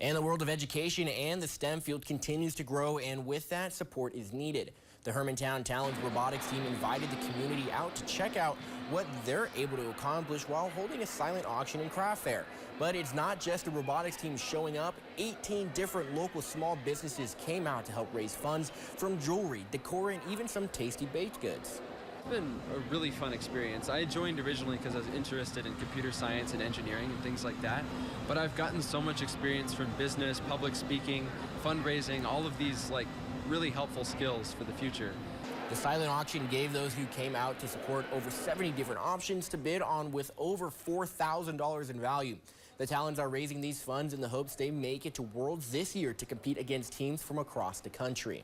And the world of education and the STEM field continues to grow, and with that, support is needed. The Hermantown Talons robotics team invited the community out to check out what they're able to accomplish while holding a silent auction and craft fair. But it's not just the robotics team showing up. 18 different local small businesses came out to help raise funds, from jewelry, decor, and even some tasty baked goods. It's been a really fun experience. I joined originally because I was interested in computer science and engineering and things like that, but I've gotten so much experience from business, public speaking, fundraising, all of these really helpful skills for the future. The silent auction gave those who came out to support over 70 different options to bid on, with over $4,000 in value. The Talons are raising these funds in the hopes they make it to Worlds this year to compete against teams from across the country.